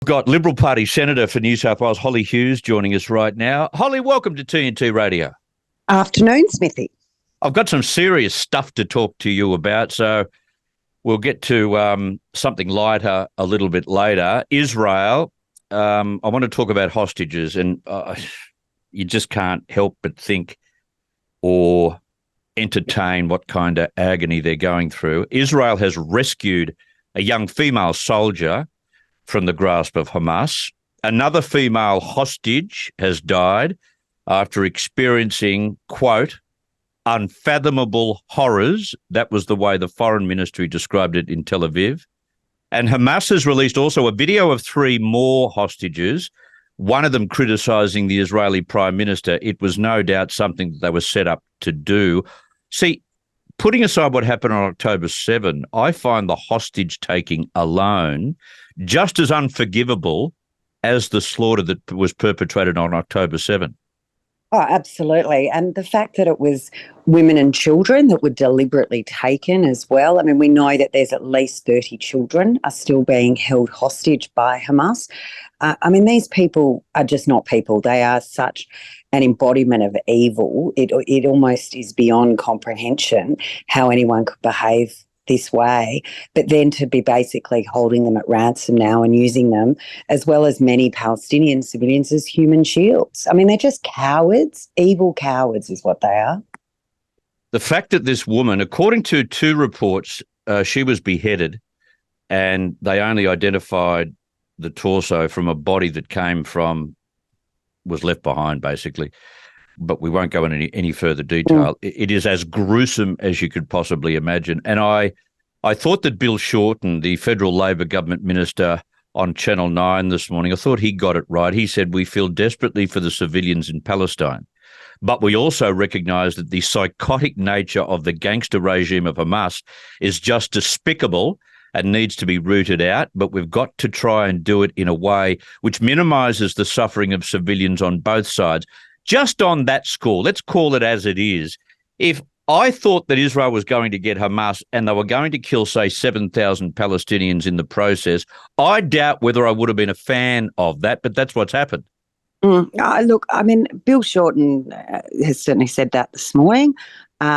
We've got Liberal Party Senator for New South Wales, Hollie Hughes, joining us right now. Hollie, welcome to TNT Radio. Afternoon, Smithy. I've got some serious stuff to talk to you about, so we'll get to something lighter a little bit later. Israel, I want to talk about hostages, and you just can't help but think or entertain what kind of agony they're going through. Israel has rescued a young female soldier from the grasp of Hamas. Another female hostage has died after experiencing, quote, unfathomable horrors. That was the way the foreign ministry described it in Tel Aviv. And Hamas has released also a video of 3 more hostages, one of them criticising the Israeli Prime Minister. It was no doubt something that they were set up to do. See, putting aside what happened on October 7, I find the hostage-taking alone just as unforgivable as the slaughter that was perpetrated on October 7. Oh, absolutely. And the fact that it was women and children that were deliberately taken as well. I mean, we know that there's at least 30 children are still being held hostage by Hamas. These people are just not people. They are such an embodiment of evil. It almost is beyond comprehension how anyone could behave this way, but then to be basically holding them at ransom now and using them, as well as many Palestinian civilians, as human shields. I mean, they're just cowards. Evil cowards is what they are. The fact that this woman, according to 2 reports, she was beheaded and they only identified the torso from a body that was left behind, basically. But we won't go into any further detail. It is as gruesome as you could possibly imagine. And I thought that Bill Shorten, the federal Labor government minister on Channel 9 this morning, I thought he got it right. He said, we feel desperately for the civilians in Palestine, but we also recognise that the psychotic nature of the gangster regime of Hamas is just despicable and needs to be rooted out, but we've got to try and do it in a way which minimises the suffering of civilians on both sides. Just on that score, let's call it as it is. If I thought that Israel was going to get Hamas and they were going to kill, say, 7,000 Palestinians in the process, I doubt whether I would have been a fan of that, but that's what's happened. Look, I mean, Bill Shorten has certainly said that this morning.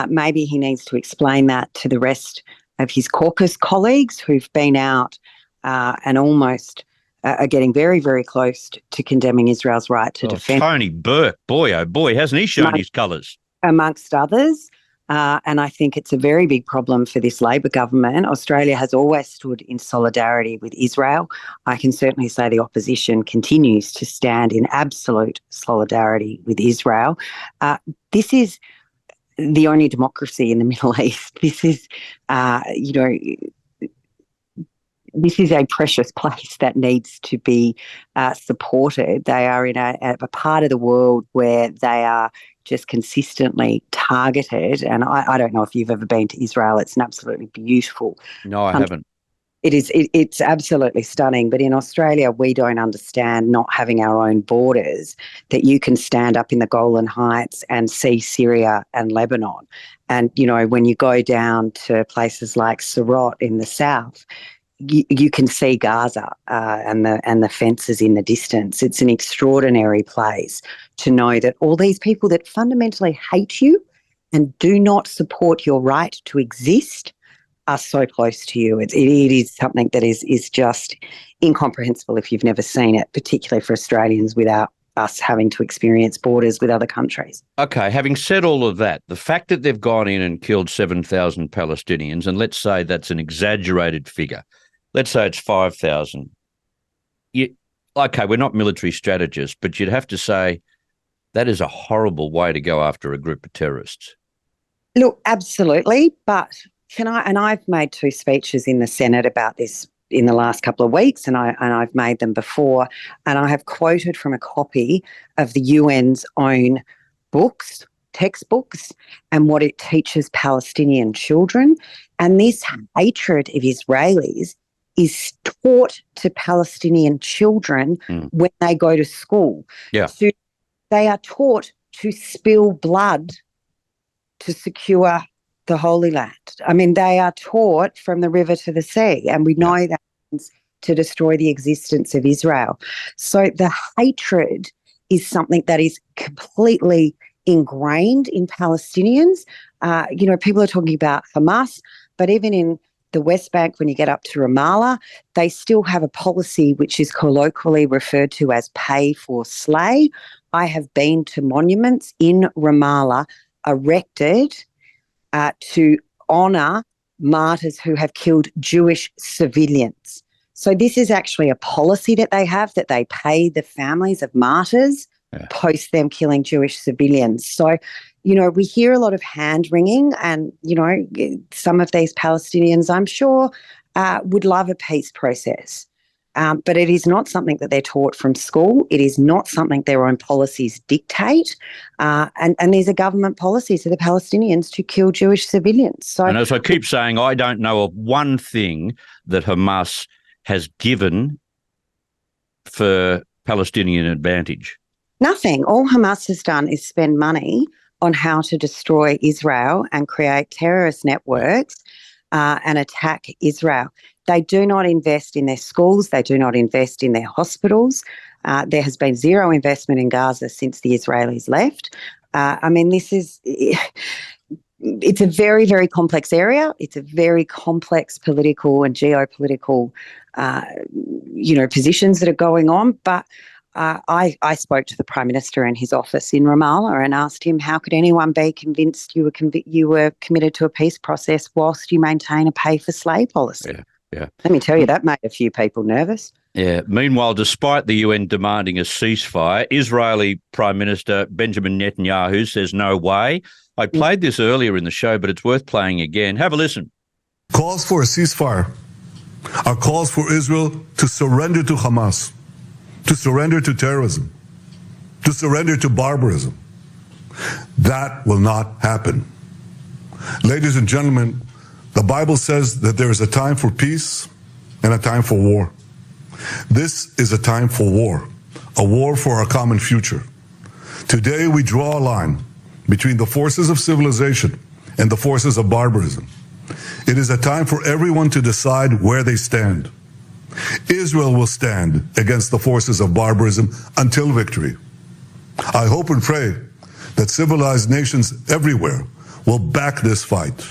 Maybe he needs to explain that to the rest of his caucus colleagues who've been out and almost are getting very, very close to condemning Israel's right to defend. Tony Burke, boy, oh boy, hasn't he shown his colours? Amongst others. And I think it's a very big problem for this Labor government. Australia has always stood in solidarity with Israel. I can certainly say the opposition continues to stand in absolute solidarity with Israel. This is the only democracy in the Middle East. This is, this is a precious place that needs to be supported. They are in a part of the world where they are just consistently targeted. And I don't know if you've ever been to Israel. It's an absolutely beautiful No, I haven't. It's absolutely stunning. But in Australia, we don't understand not having our own borders, that you can stand up in the Golan Heights and see Syria and Lebanon. And, when you go down to places like Surat in the south, you can see Gaza and the fences in the distance. It's an extraordinary place to know that all these people that fundamentally hate you and do not support your right to exist are so close to you. It is something that is just incomprehensible if you've never seen it, particularly for Australians without us having to experience borders with other countries. Okay, having said all of that, the fact that they've gone in and killed 7,000 Palestinians, and let's say that's an exaggerated figure, let's say it's 5,000. Okay, we're not military strategists, but you'd have to say that is a horrible way to go after a group of terrorists. Look, absolutely. But I've made 2 speeches in the Senate about this in the last couple of weeks, and I've made them before, and I have quoted from a copy of the UN's own textbooks, and what it teaches Palestinian children. And this hatred of Israelis is taught to Palestinian children when they go to school. Yeah. They are taught to spill blood to secure the Holy Land. I mean, they are taught from the river to the sea, and we know that to destroy the existence of Israel. So the hatred is something that is completely ingrained in Palestinians. People are talking about Hamas, but even in the West Bank, when you get up to Ramallah, they still have a policy which is colloquially referred to as pay for slay. I have been to monuments in Ramallah erected to honour martyrs who have killed Jewish civilians. So this is actually a policy that they have, that they pay the families of martyrs post them killing Jewish civilians. So, we hear a lot of hand-wringing, and, some of these Palestinians, I'm sure, would love a peace process. But it is not something that they're taught from school. It is not something their own policies dictate. And these are government policies for the Palestinians to kill Jewish civilians. So, and as I keep saying, I don't know of one thing that Hamas has given for Palestinian advantage. Nothing. All Hamas has done is spend money on how to destroy Israel and create terrorist networks and attack Israel. They do not invest in their schools. They do not invest in their hospitals. There has been zero investment in Gaza since the Israelis left. It's a very, very complex area. It's a very complex political and geopolitical, positions that are going on. But I spoke to the Prime Minister in his office in Ramallah and asked him, how could anyone be convinced you were committed to a peace process whilst you maintain a pay-for-slay policy? Yeah. Let me tell you, that made a few people nervous. Yeah. Meanwhile, despite the UN demanding a ceasefire, Israeli Prime Minister Benjamin Netanyahu says no way. I played this earlier in the show, but it's worth playing again. Have a listen. Calls for a ceasefire are calls for Israel to surrender to Hamas, to surrender to terrorism, to surrender to barbarism. That will not happen. Ladies and gentlemen, the Bible says that there is a time for peace and a time for war. This is a time for a war for our common future. Today we draw a line between the forces of civilization and the forces of barbarism. It is a time for everyone to decide where they stand. Israel will stand against the forces of barbarism until victory. I hope and pray that civilized nations everywhere will back this fight,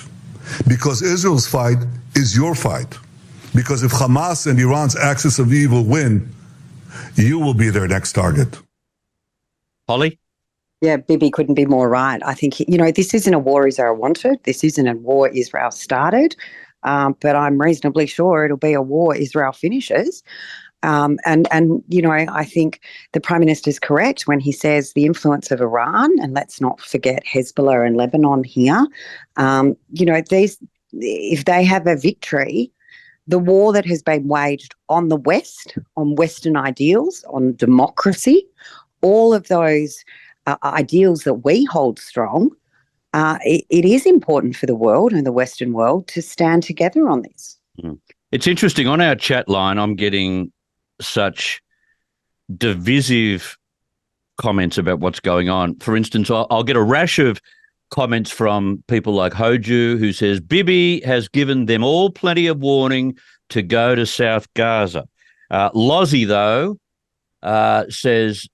because Israel's fight is your fight. Because if Hamas and Iran's axis of evil win, you will be their next target. Hollie? Yeah, Bibi couldn't be more right. I think, this isn't a war Israel wanted. This isn't a war Israel started. But I'm reasonably sure it'll be a war Israel finishes. I think the Prime Minister is correct when he says the influence of Iran, and let's not forget Hezbollah and Lebanon here, if they have a victory, the war that has been waged on the West, on Western ideals, on democracy, all of those ideals that we hold strong, it is important for the world and the Western world to stand together on this. It's interesting. On our chat line, I'm getting such divisive comments about what's going on. For instance, I'll get a rash of comments from people like Hoju, who says, Bibi has given them all plenty of warning to go to South Gaza. Lozzie, though, says,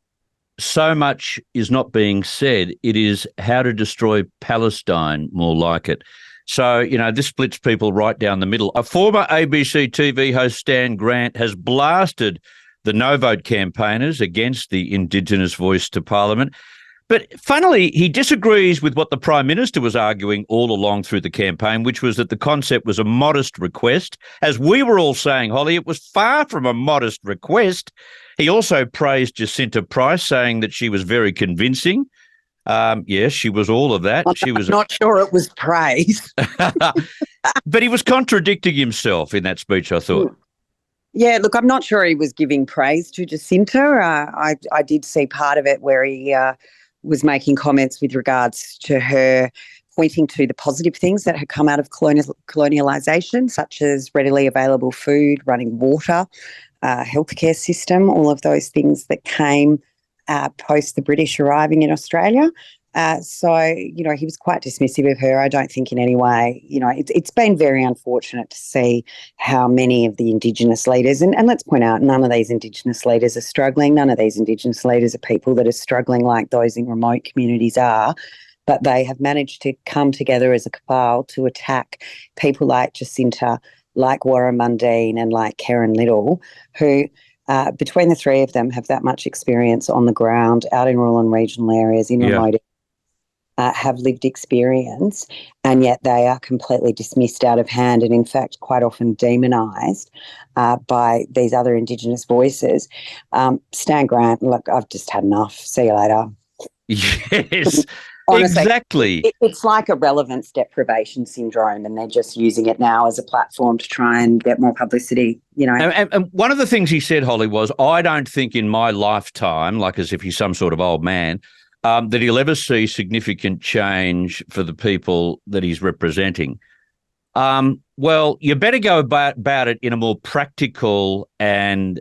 so much is not being said. It is how to destroy Palestine, more like it. So, this splits people right down the middle. A former ABC TV host, Stan Grant, has blasted the no vote campaigners against the Indigenous voice to Parliament. But funnily, he disagrees with what the Prime Minister was arguing all along through the campaign, which was that the concept was a modest request. As we were all saying, Hollie, it was far from a modest request. He also praised Jacinta Price, saying that she was very convincing. Yes, she was all of that. I'm not sure it was praise. But he was contradicting himself in that speech, I thought. Yeah, look, I'm not sure he was giving praise to Jacinta. I did see part of it where he was making comments with regards to her pointing to the positive things that had come out of colonialisation, such as readily available food, running water, healthcare system, all of those things that came post the British arriving in Australia. He was quite dismissive of her. I don't think in any way, it's been very unfortunate to see how many of the Indigenous leaders, and let's point out, none of these Indigenous leaders are struggling. None of these Indigenous leaders are people that are struggling like those in remote communities are, but they have managed to come together as a cabal to attack people like Jacinta, like Warren Mundine and like Karen Little, who between the three of them have that much experience on the ground, out in rural and regional areas, in remote areas. Have lived experience, and yet they are completely dismissed out of hand and in fact quite often demonised by these other Indigenous voices. Stan Grant, look, I've just had enough. See you later. Yes, Honestly, exactly. It's like a relevance deprivation syndrome, and they're just using it now as a platform to try and get more publicity, And one of the things he said, Holly, was, I don't think in my lifetime, like as if he's some sort of old man, that he'll ever see significant change for the people that he's representing. Well, you better go about it in a more practical and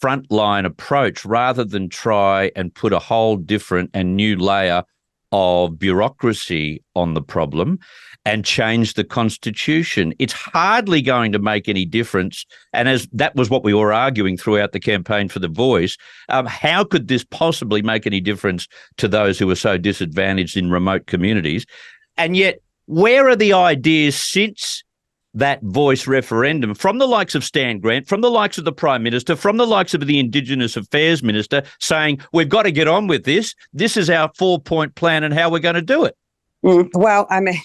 frontline approach rather than try and put a whole different and new layer of bureaucracy on the problem and change the Constitution. It's hardly going to make any difference. And as that was what we were arguing throughout the campaign for The Voice, how could this possibly make any difference to those who are so disadvantaged in remote communities? And yet, where are the ideas since that Voice referendum from the likes of Stan Grant, from the likes of the Prime Minister, from the likes of the Indigenous Affairs Minister, saying, we've got to get on with this. This is our 4-point plan and how we're going to do it? Well, I mean,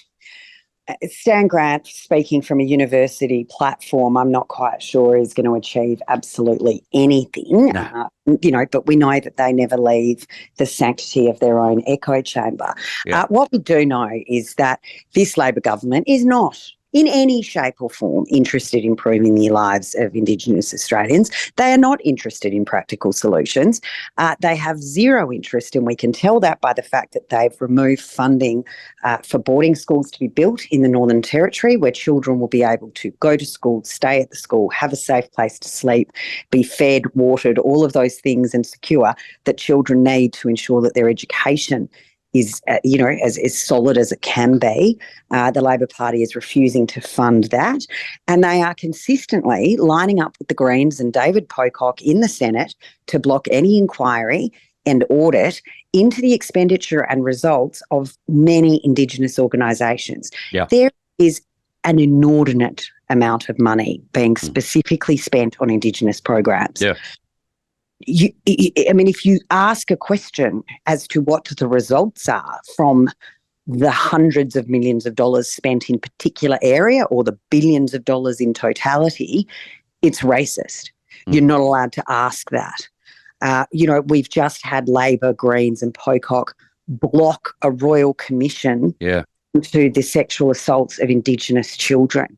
Stan Grant, speaking from a university platform, I'm not quite sure is going to achieve absolutely anything. No. But we know that they never leave the sanctity of their own echo chamber. Yeah. What we do know is that this Labor government is not in any shape or form interested in improving the lives of Indigenous Australians. They are not interested in practical solutions. They have zero interest, and we can tell that by the fact that they've removed funding for boarding schools to be built in the Northern Territory, where children will be able to go to school, stay at the school, have a safe place to sleep, be fed, watered, all of those things, and secure that children need to ensure that their education is, as solid as it can be. The Labor Party is refusing to fund that. And they are consistently lining up with the Greens and David Pocock in the Senate to block any inquiry and audit into the expenditure and results of many Indigenous organisations. Yeah. There is an inordinate amount of money being specifically spent on Indigenous programs. Yeah. If you ask a question as to what the results are from the hundreds of millions of dollars spent in particular area or the billions of dollars in totality, it's racist. You're not allowed to ask that. We've just had Labor, Greens and Pocock block a royal commission into the sexual assaults of Indigenous children.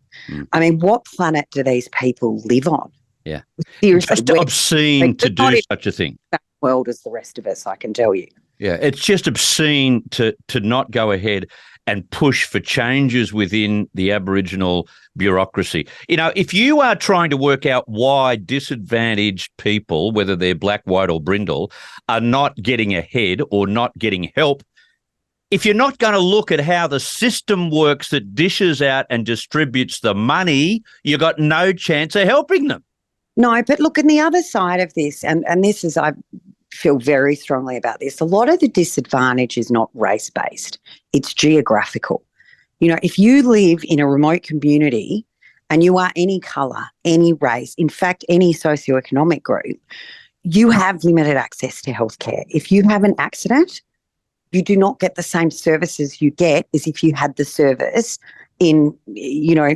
I mean, what planet do these people live on? Yeah. Seriously, just obscene to do such a thing. That world as the rest of us, I can tell you. Yeah, it's just obscene to not go ahead and push for changes within the Aboriginal bureaucracy. If you are trying to work out why disadvantaged people, whether they're black, white or brindle, are not getting ahead or not getting help, if you're not going to look at how the system works that dishes out and distributes the money, you've got no chance of helping them. No, but look, on the other side of this, and this is, I feel very strongly about this, a lot of the disadvantage is not race-based, it's geographical. If you live in a remote community and you are any colour, any race, in fact, any socioeconomic group, you have limited access to healthcare. If you have an accident, you do not get the same services you get as if you had the service in,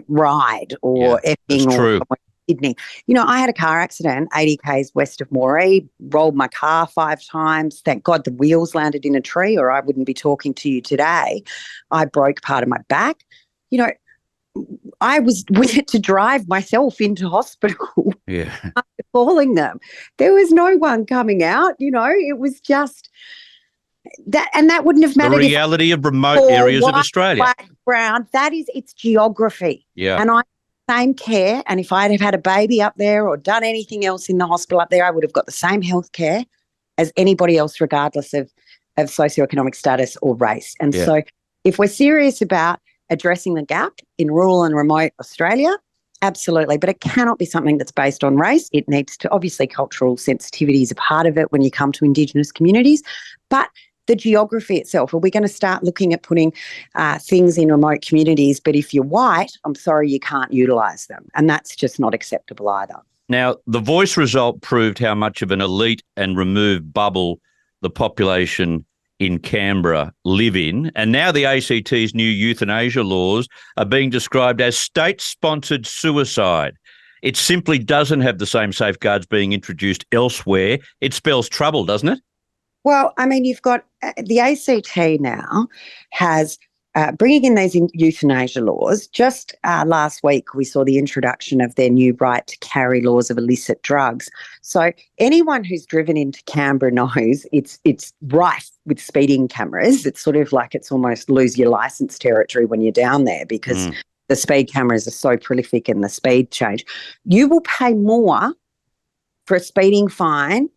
Ryde or Epping or Sydney. I had a car accident 80 k's west of Moree, rolled my car 5 times. Thank God the wheels landed in a tree or I wouldn't be talking to you today. I broke part of my back. I was with it to drive myself into hospital after calling them. There was no one coming out, it was just that, and that wouldn't have mattered. The reality of remote areas of Australia. Black, brown, that is its geography. Yeah. And I same care, and if I'd have had a baby up there or done anything else in the hospital up there, I would have got the same health care as anybody else, regardless of of socioeconomic status or race. And Yeah. so if we're serious about addressing the gap in rural and remote Australia, absolutely. But it cannot be something that's based on race. It needs to, obviously, cultural sensitivity is a part of it when you come to Indigenous communities. But the geography itself, are we going to start looking at putting things in remote communities, but if you're white, I'm sorry, you can't utilise them. And that's just not acceptable either. Now, the Voice result proved how much of an elite and removed bubble the population in Canberra live in. And now the ACT's new euthanasia laws are being described as state-sponsored suicide. It simply doesn't have the same safeguards being introduced elsewhere. It spells trouble, doesn't it? Well, I mean, you've got the ACT now has bringing in these euthanasia laws. Just last week, we saw the introduction of their new right to carry laws of illicit drugs. So anyone who's driven into Canberra knows it's rife with speeding cameras. It's sort of like it's almost lose your licence territory when you're down there because the speed cameras are so prolific and the speed change. You will pay more for a speeding fine,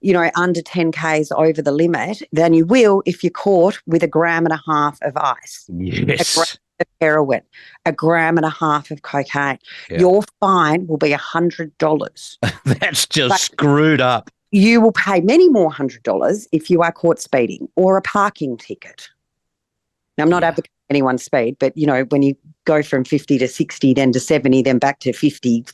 you know, under 10 Ks over the limit than you will if you're caught with 1.5 grams of ice. Yes. 1 gram of heroin, 1.5 grams of cocaine. Yeah. Your fine will be $100. That's just screwed up. You will pay many more $100 if you are caught speeding or a parking ticket. Now, I'm not advocating anyone speed, but, you know, when you go from 50 to 60, then to 70, then back to 50,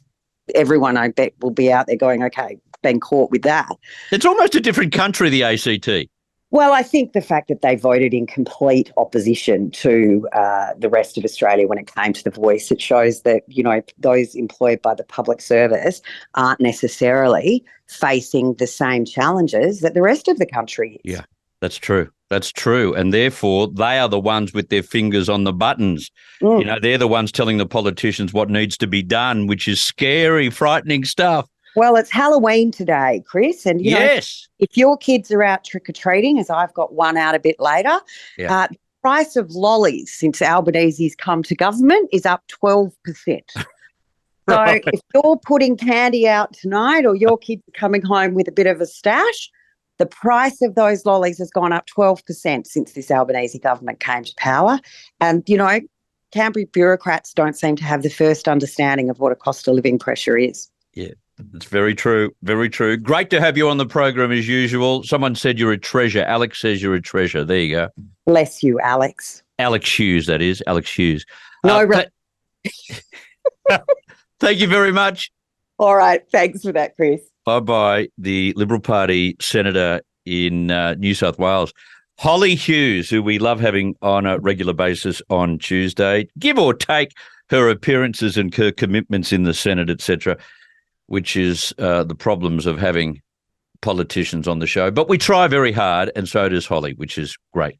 everyone, I bet, will be out there going, okay, been caught with that. It's almost a different country, the ACT. Well, I think the fact that they voted in complete opposition to the rest of Australia when it came to the Voice, it shows that, you know, those employed by the public service aren't necessarily facing the same challenges that the rest of the country is. Yeah, that's true. That's true. And therefore, they are the ones with their fingers on the buttons. You know, they're the ones telling the politicians what needs to be done, which is scary, frightening stuff. Well, it's Halloween today, Chris, and you know, if your kids are out trick-or-treating, as I've got one out a bit later, the price of lollies since Albanese's come to government is up 12%. So if you're putting candy out tonight or your kids are coming home with a bit of a stash, the price of those lollies has gone up 12% since this Albanese government came to power. And, you know, Canberra bureaucrats don't seem to have the first understanding of what a cost of living pressure is. Yeah. It's very true. Very true. Great to have you on the program as usual. Someone said you're a treasure. Alex says you're a treasure. There you go. Bless you, Alex. Alex Hughes, that is. Alex Hughes. No, thank you very much. All right. Thanks for that, Chris. Bye-bye. The Liberal Party Senator in New South Wales, Hollie Hughes, who we love having on a regular basis on Tuesday, give or take her appearances and her commitments in the Senate, etc., which is the problems of having politicians on the show. But we try very hard, and so does Hollie, which is great.